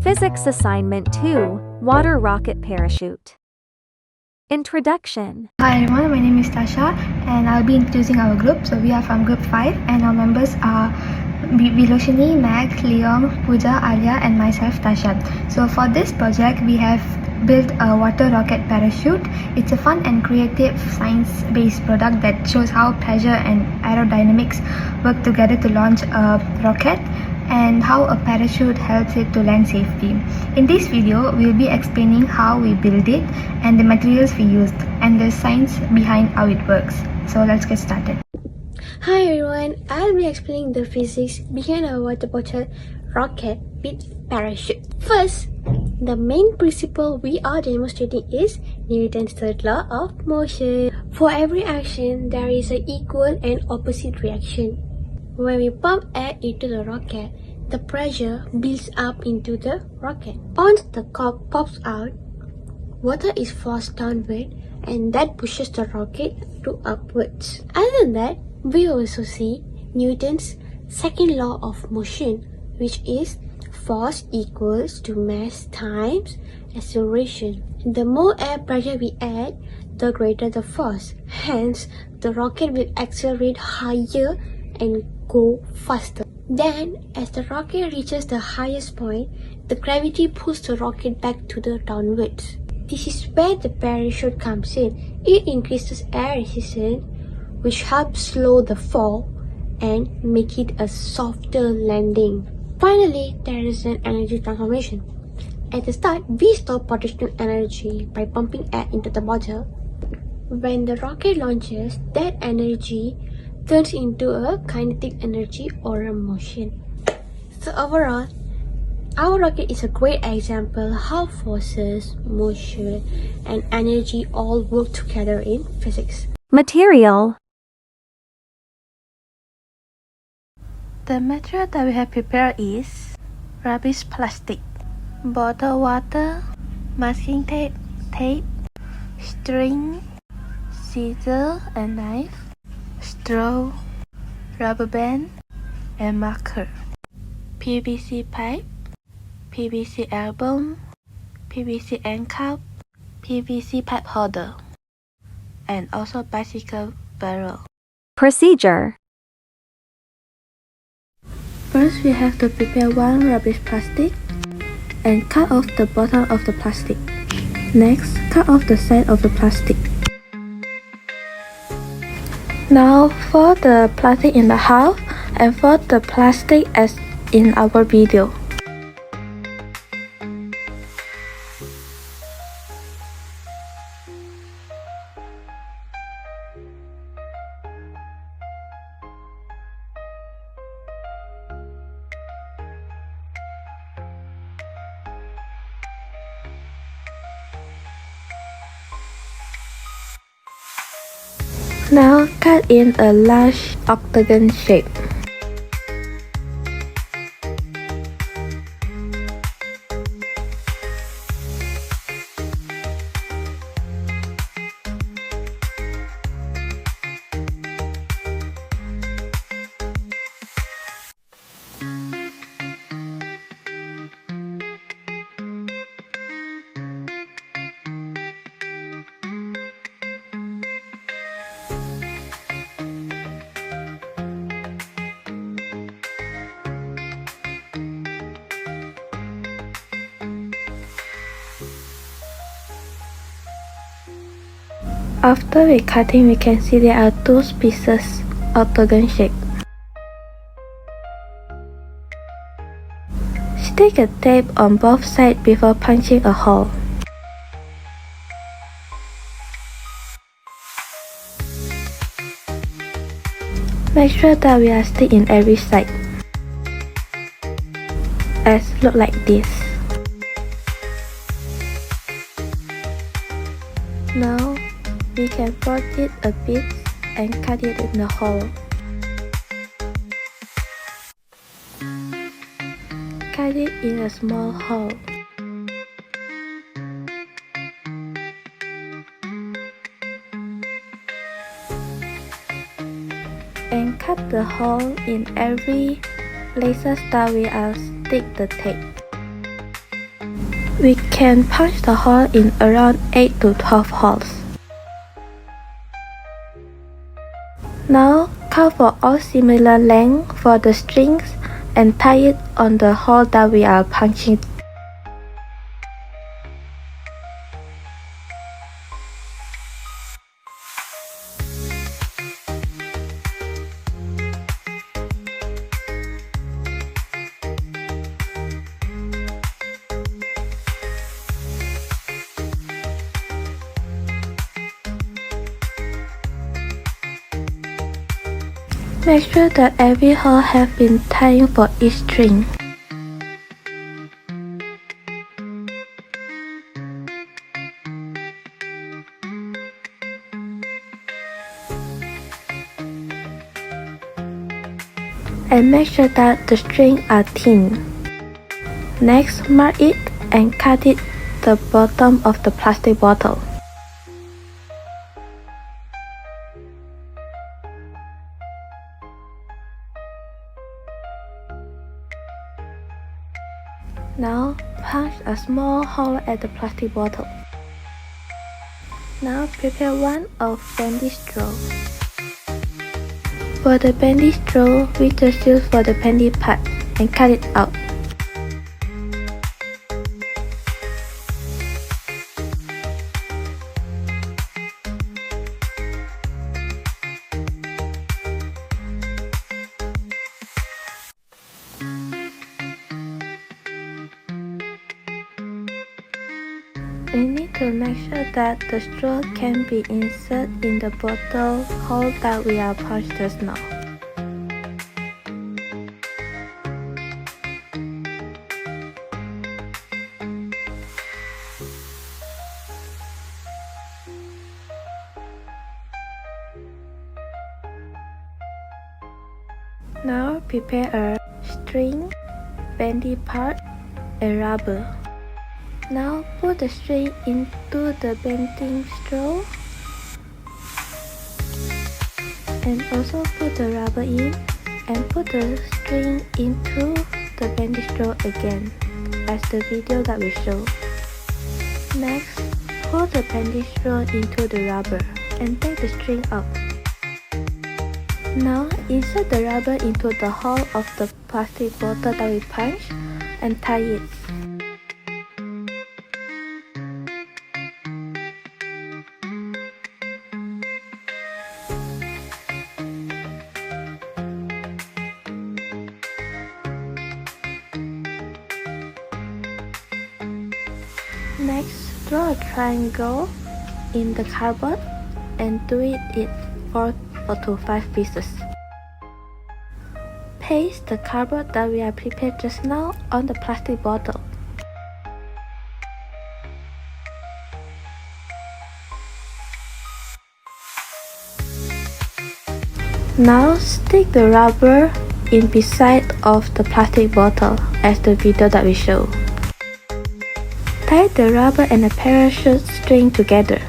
Physics Assignment 2, Water Rocket Parachute. Introduction. Hi everyone, my name is Tasha and I'll be introducing our group. So we are from group 5 and our members are Viloshini, Mag, Leong, Pooja, Alia and myself Tasha. So for this project we have built a water rocket parachute. It's a fun and creative science-based product that shows how pressure and aerodynamics work together to launch a rocket and how a parachute helps it to land safely. In this video, we'll be explaining how we build it and the materials we used and the science behind how it works. So let's get started. Hi everyone, I'll be explaining the physics behind a water bottle rocket with parachute. First, the main principle we are demonstrating is Newton's third law of motion. For every action, there is an equal and opposite reaction. When we pump air into the rocket, the pressure builds up into the rocket. Once the cork pops out, water is forced downward and that pushes the rocket to upwards. Other than that, we also see Newton's second law of motion, which is force equals to mass times acceleration. The more air pressure we add, the greater the force. Hence, the rocket will accelerate higher and go faster. Then, as the rocket reaches the highest point, the gravity pulls the rocket back to the downwards. This is where the parachute comes in. It increases air resistance, which helps slow the fall and make it a softer landing. Finally, there is an energy transformation. At the start, we store potential energy by pumping air into the bottle. When the rocket launches, that energy turns into a kinetic energy or a motion. So overall, our rocket is a great example how forces, motion, and energy all work together in physics. Material. The material that we have prepared is rubbish plastic, bottled water, masking tape, string, scissors and knife, straw, rubber band, and marker, PVC pipe, PVC album, PVC end cap, PVC pipe holder, and also bicycle barrel. Procedure. First, we have to prepare one rubbish plastic and cut off the bottom of the plastic. Next, cut off the side of the plastic. Now, fold the plastic in the half and fold the plastic as in our video. Now cut in a large octagon shape. After we cutting, we can see there are two pieces octagon shape. Stick a tape on both sides before punching a hole. Make sure that we are stick in every side, as look like this. Now we can fold it a bit and cut it in the hole. Cut it in a small hole. And cut the hole in every places that we are stick the tape. We can punch the hole in around 8 to 12 holes. Now, cut for all similar length for the strings and tie it on the hole that we are punching. Make sure that every hole has been tied for each string. And make sure that the strings are thin. Next, mark it and cut it the bottom of the plastic bottle. Now, punch a small hole at the plastic bottle. Now, prepare one of bendy straw. For the bendy straw, we just use for the bendy part and cut it out. We need to make sure that the straw can be inserted in the bottle hole that we are punched just now. Now prepare a string, bendy part, and rubber. Now put the string into the bending straw and also put the rubber in and put the string into the bending straw again as the video that we show. Next, put the bending straw into the rubber and take the string up. Now insert the rubber into the hole of the plastic bottle that we punched and tie it. Next, draw a triangle in the cardboard and do it 4 to 5 pieces. Paste the cardboard that we are prepared just now on the plastic bottle. Now stick the rubber in beside of the plastic bottle as the video that we show. Tie the rubber and the parachute string together.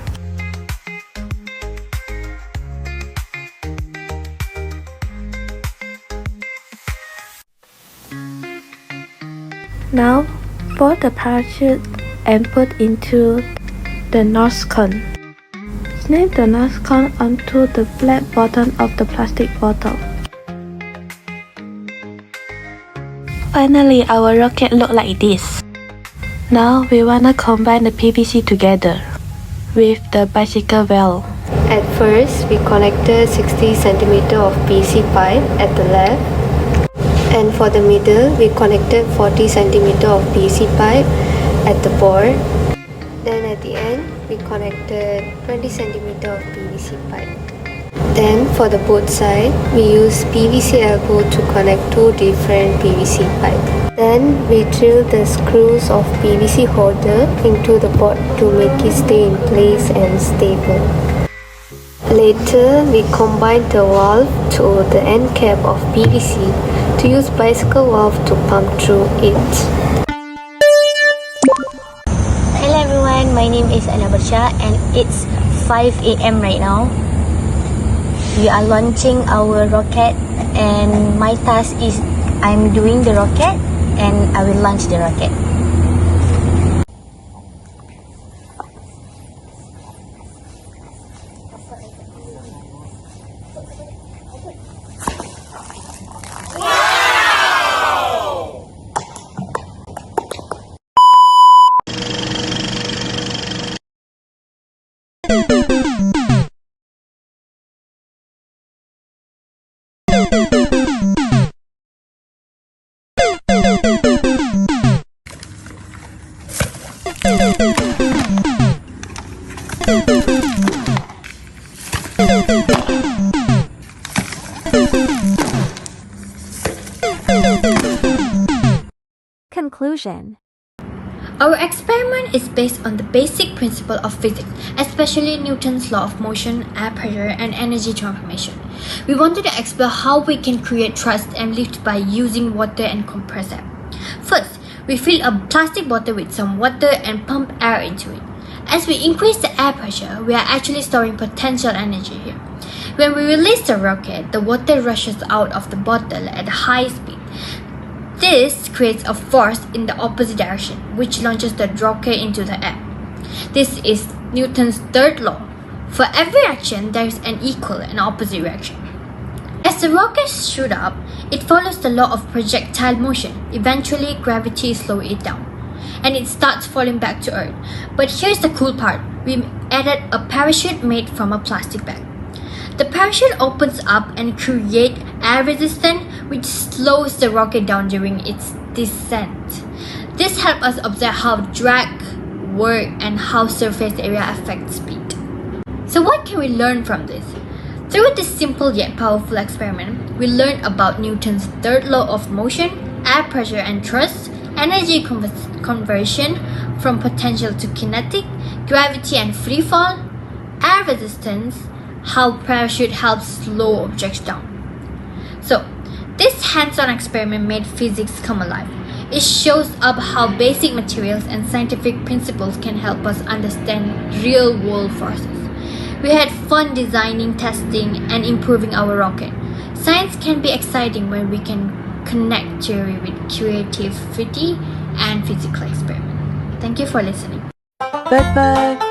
Now fold the parachute and put into the nose cone. Snap the nose cone onto the flat bottom of the plastic bottle. Finally, our rocket looks like this. Now we wanna combine the PVC together with the bicycle valve. At first, we connected 60 cm of PVC pipe at the left, and for the middle, we connected 40 cm of PVC pipe at the board. Then at the end, we connected 20 cm of PVC pipe. Then for the both side, we use PVC elbow to connect two different PVC pipe. Then we drill the screws of PVC holder into the board to make it stay in place and stable. Later, we combine the valve to the end cap of PVC to use bicycle valve to pump through it. Hello everyone, my name is Ana Barsha and it's 5 AM right now. We are launching our rocket and my task is I'm doing the rocket and I will launch the rocket. Conclusion. Our experiment is based on the basic principle of physics, especially Newton's law of motion, air pressure, and energy transformation. We wanted to explore how we can create thrust and lift by using water and compress air. First, we fill a plastic bottle with some water and pump air into it. As we increase the air pressure, we are actually storing potential energy here. When we release the rocket, the water rushes out of the bottle at a high speed. This creates a force in the opposite direction, which launches the rocket into the air. This is Newton's third law. For every action, there is an equal and opposite reaction. As the rocket shoots up, it follows the law of projectile motion. Eventually, gravity slows it down, and it starts falling back to Earth. But here's the cool part. We added a parachute made from a plastic bag. The parachute opens up and creates air resistance, which slows the rocket down during its descent. This helps us observe how drag works and how surface area affects speed. So what can we learn from this? Through this simple yet powerful experiment, we learned about Newton's third law of motion, air pressure and thrust, energy conversion from potential to kinetic, gravity and free fall, air resistance, how parachute helps slow objects down. So, this hands-on experiment made physics come alive. It shows up how basic materials and scientific principles can help us understand real-world forces. We had fun designing, testing, and improving our rocket. Science can be exciting when we can connect theory with creativity and physical experiment. Thank you for listening. Bye bye.